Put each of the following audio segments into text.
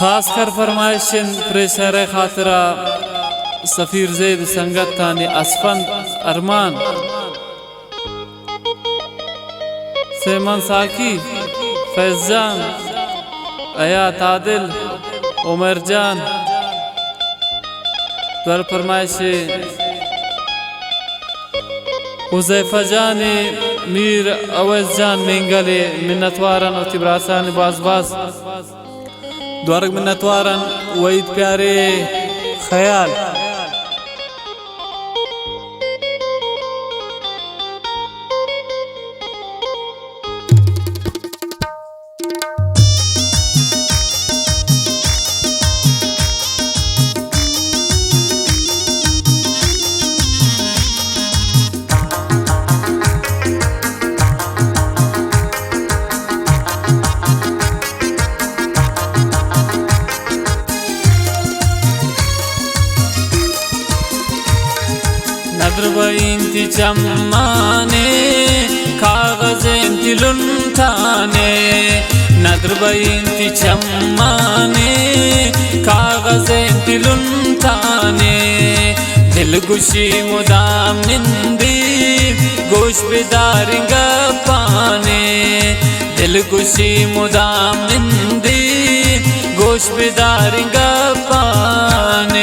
खासकर फरमाइशन प्रेशर खातरा सफीर ज़ैद संगत तानी असफंद अरमान सेमन साकी फैज़ान अयात आदिल उमर जान द्वार फरमाइश हुज़ैफ़ा जाने मीर अवैस जान मेंगले मिन्नतवारन और तिब्रासान बास बास द्वारक मिन्नतवारन वहीद प्यारे ख्याल नद्रबइंति चम्माने कागज़ेंति लुंठाने नद्रबइंति चम्माने कागज़ेंति लुंठाने दिलगुशी मुदाम निंदी गोश बिदारिंगा पाने दिलगुशी मुदाम निंदी गोश बिदारिंगा पाने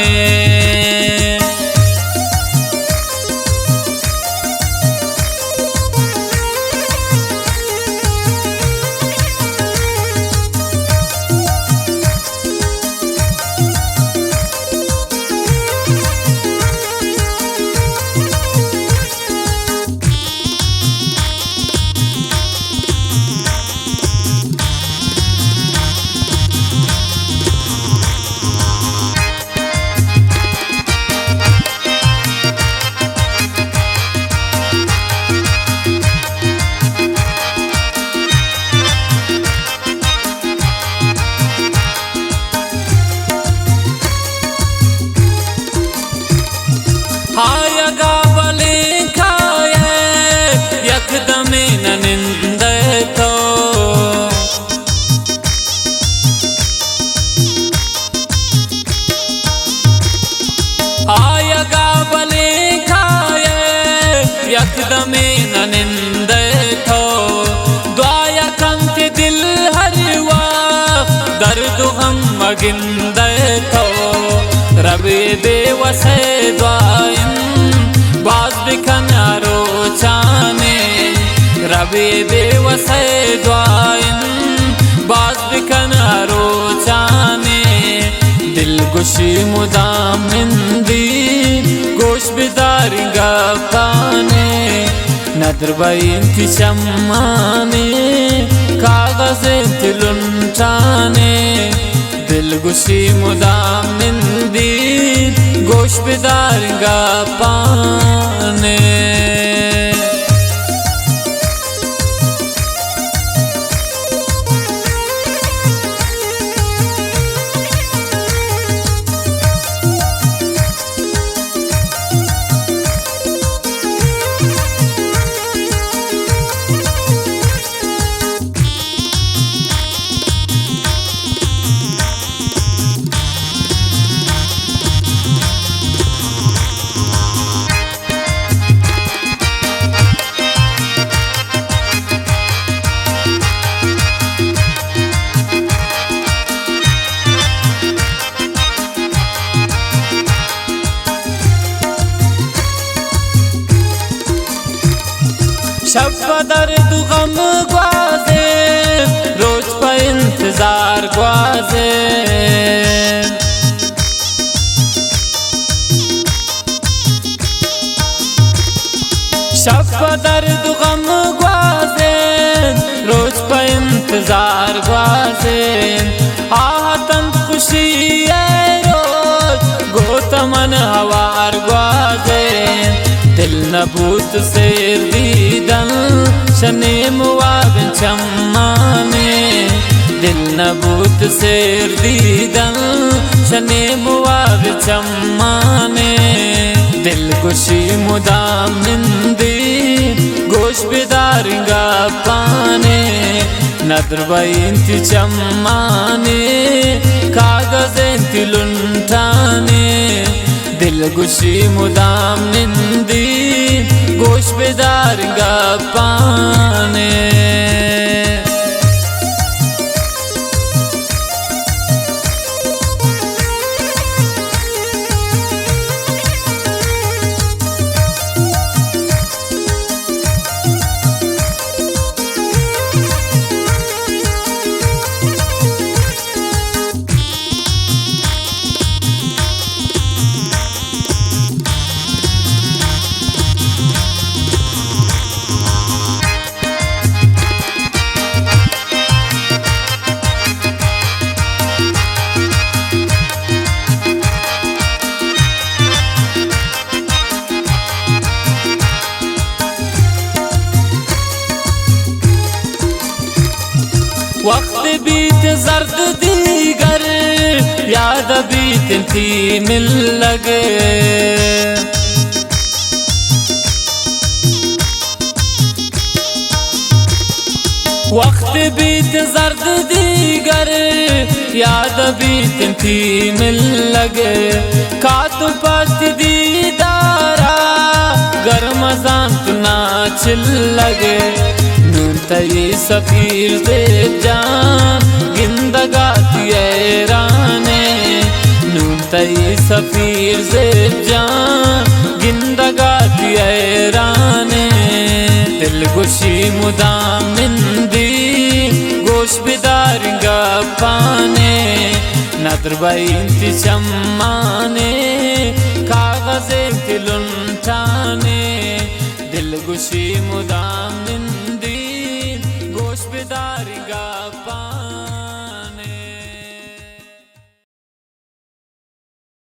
हायगा बले खाए यकदमे न निंदे तो हायगा बले खाए यकदमे न निंदे तो द्वाया कंति दिल हरवा दर्द हम मगिंदे तो रबे देवसे द्वाइन बाज बिखन रोचाने रबे देवसे द्वाइन बाज बिखन रोचाने दिलगुशी मुदाम निंदी गोश बिदारिंगा पाने नद्रबइंति चम्माने कागज़ेंति लुंठाने दिलगुशी मुदाम निंदी गोश बिदारिंगा पाने शब दर्द गम ग्वाजे रोज पर इंतजार ग्वाजे शब दर्द गम ग्वाजे रोज पर इंतजार ग्वाजे आहतन खुशी रोज गोतमन हवार ग्वाजे दिल नबूत से दीदन शने मुआबिन चम्माने दिल नबूत से दीदन शने मुआबिन चम्माने दिलगुशी मुदाम निंदी गोश बिदारिंगा पाने नदरबैंति चम्माने कागजेंति लुंठाने दिलगुशी मुदाम निंदी गोश बेदार गप्पाने वक्त बीत जर्द दीगर याद बीत थी मिल लगे वक्त बीत जर्द दीगर याद बीत थी मिल लगे कातु पत दीदारा गर्म जानत नाचिल लगे तई सफीर दे जान गिंदगाती राने नून तई सफीर से जान गिंदगाती राने दिलगुशी मुदाम निंदी गोश बिदार गप्पाने नदरबैंति चम्माने कागजेंति लुंठाने दिलगुशी मुदाम निंदी